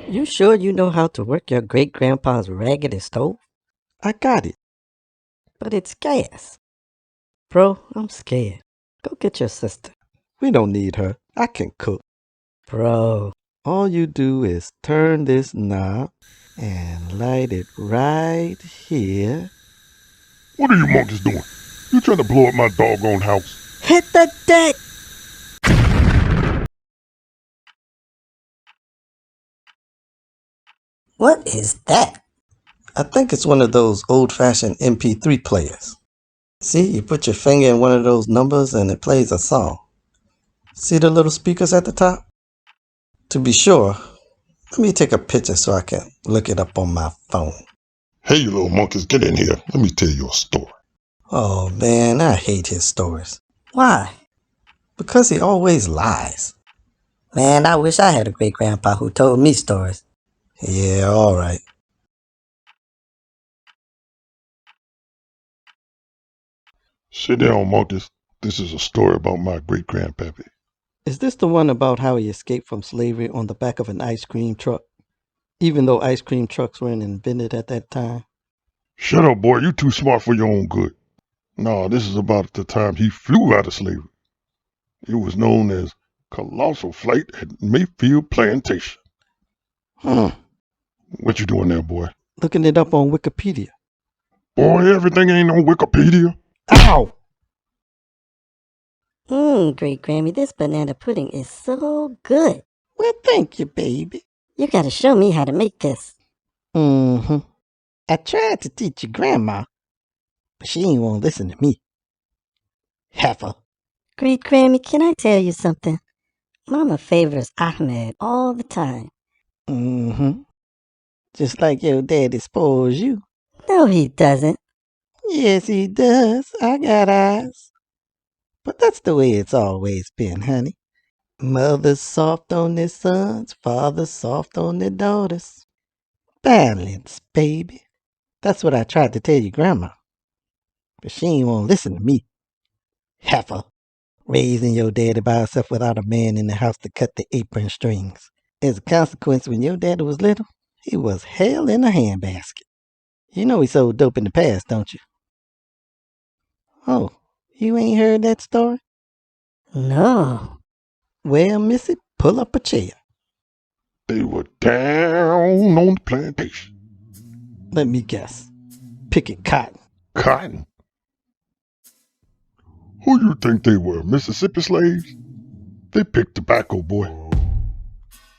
You sure you know how to work your great-grandpa's raggedy stove? I got it. But it's gas. Bro, I'm scared. Go get your sister. We don't need her. I can cook. Bro. All you do is turn this knob and light it right here. What are you monkeys doing? You trying to blow up my doggone house? Hit the deck! What is that? I think it's one of those old-fashioned MP3 players. See, you put your finger in one of those numbers and it plays a song. See the little speakers at the top? To be sure, let me take a picture so I can look it up on my phone. Hey, you little monkeys, get in here. Let me tell you a story. Oh man, I hate his stories. Why? Because he always lies. Man, I wish I had a great-grandpa who told me stories. Yeah, alright. Sit down, monkeys. This is a story about my great-grandpappy. Is this the one about how he escaped from slavery on the back of an ice cream truck? Even though ice cream trucks weren't invented at that time? Shut up, boy. You too smart for your own good. No, this is about the time he flew out of slavery. It was known as Colossal Flight at Mayfield Plantation. What you doing there, boy? Looking it up on Wikipedia. Boy, everything ain't on Wikipedia. Ow! Great-Grammy, this banana pudding is so good. Well, thank you, baby. You gotta show me how to make this. I tried to teach your grandma, but she ain't want to listen to me. Heifer. Great-Grammy, can I tell you something? Mama favors Ahmed all the time. Just like your daddy spoils you. No, he doesn't. Yes, he does. I got eyes. But that's the way it's always been, honey. Mother's soft on their sons, father's soft on their daughters. Balance, baby. That's what I tried to tell your grandma. But she ain't want to listen to me. Heifer. Raising your daddy by herself without a man in the house to cut the apron strings. As a consequence, when your daddy was little, he was hell in a handbasket. You know he sold dope in the past, don't you? Oh, you ain't heard that story? No. Well, missy, pull up a chair. They were down on the plantation. Let me guess. Picking cotton. Cotton? Who you think they were, Mississippi slaves? They picked tobacco, boy.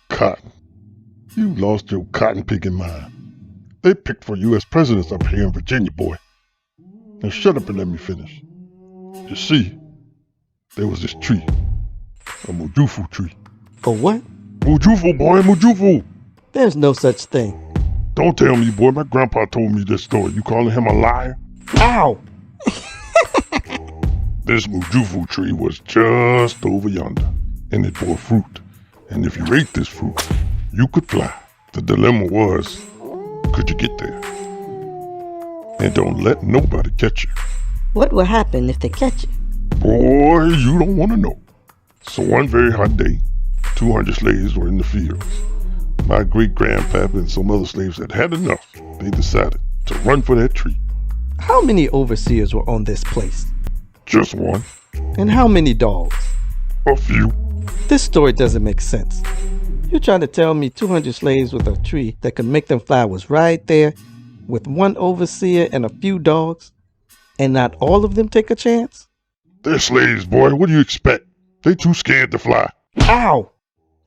Cotton. You lost your cotton picking mind. They picked for U.S. presidents up here in Virginia, boy. Now shut up and let me finish. You see, there was this tree. A mujufu tree. For what? Mujufu, boy, mujufu. There's no such thing. Don't tell me, boy. My grandpa told me this story. You calling him a liar? Ow! This mujufu tree was just over yonder, and it bore fruit. And if you ate this fruit, you could fly. The dilemma was, could you get there? And don't let nobody catch you. What will happen if they catch you? Boy, you don't want to know. So one very hot day, 200 slaves were in the fields. My great-grandpapa and some other slaves had had enough. They decided to run for that tree. How many overseers were on this place? Just one. And how many dogs? A few. This story doesn't make sense. You're trying to tell me 200 slaves with a tree that could make them fly was right there with one overseer and a few dogs, and not all of them take a chance? They're slaves, boy. What do you expect? They too scared to fly. Ow!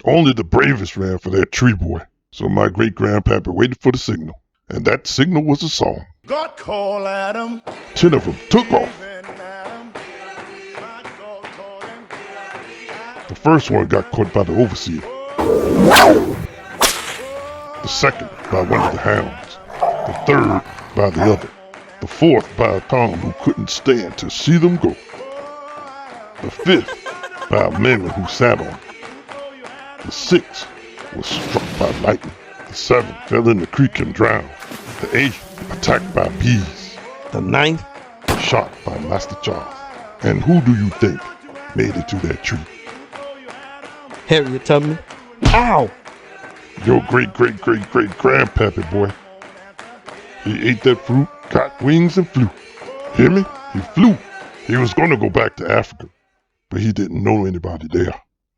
Only the bravest ran for that tree, boy. So my great-grandpapa waited for the signal. And that signal was a song. God call Adam. 10 of them took off. The first one got caught by the overseer. The second by one of the hounds. The third by the other. The fourth by a Tom who couldn't stand to see them go. The fifth by a man who sat on it. The sixth was struck by lightning. The seventh fell in the creek and drowned. The eighth attacked by bees. The ninth shot by Master Charles. And who do you think made it to that tree? Harriet Tubman. Ow! Your great-grandpappy, boy. He ate that fruit, got wings, and flew. Hear me? He flew. He was gonna go back to Africa, but he didn't know anybody there.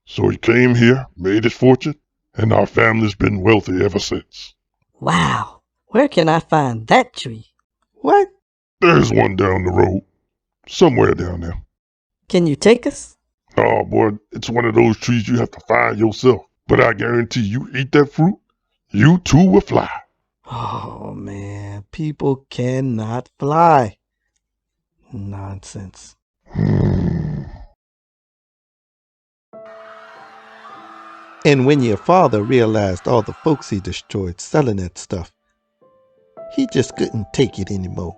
So he came here, made his fortune, and our family's been wealthy ever since. Wow. Where can I find that tree? What? There's one down the road. Somewhere down there. Can you take us? Oh, boy, it's one of those trees you have to find yourself. But I guarantee you eat that fruit, you too will fly. Oh, man. People cannot fly. Nonsense. And when your father realized all the folks he destroyed selling that stuff, he just couldn't take it anymore.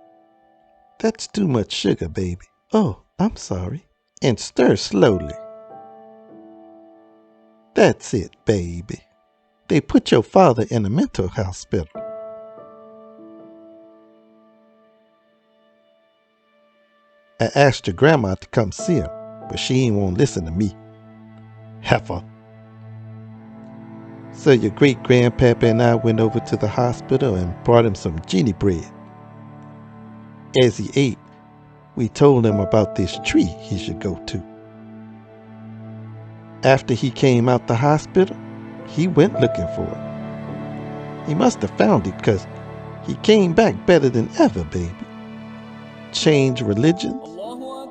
That's too much sugar, baby. Oh, I'm sorry. And stir slowly. That's it, baby. They put your father in a mental hospital. I asked your grandma to come see him, but she ain't won't listen to me. Heifer. So your great-grandpapa and I went over to the hospital and brought him some genie bread. As he ate, we told him about this tree he should go to. After he came out the hospital, he went looking for it. He must have found it because he came back better than ever, baby. Changed religions,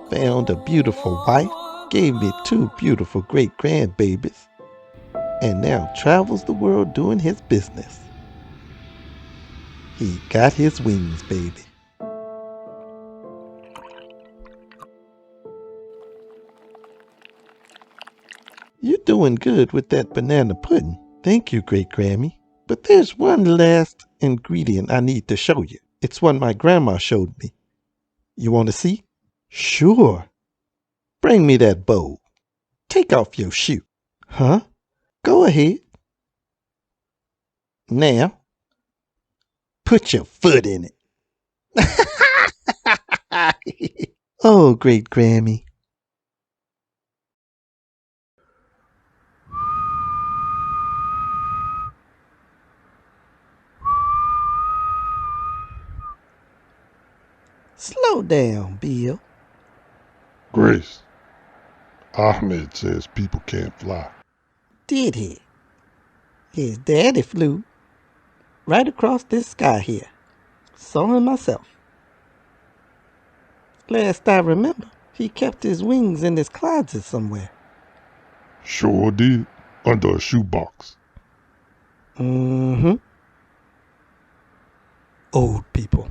found a beautiful wife, gave me 2 beautiful great-grandbabies, and now travels the world doing his business. He got his wings, baby. You're doing good with that banana pudding. Thank you, Great-Grammy. But there's one last ingredient I need to show you. It's one my grandma showed me. You want to see? Sure. Bring me that bowl. Take off your shoe. Huh? Go ahead. Now, put your foot in it. Oh, Great-Grammy. Slow down, Bill. Grace, Ahmed says people can't fly. Did he? His daddy flew right across this sky here. Saw him myself. Last I remember, he kept his wings in his closet somewhere. Sure did. Under a shoebox. Mm-hmm. Old people.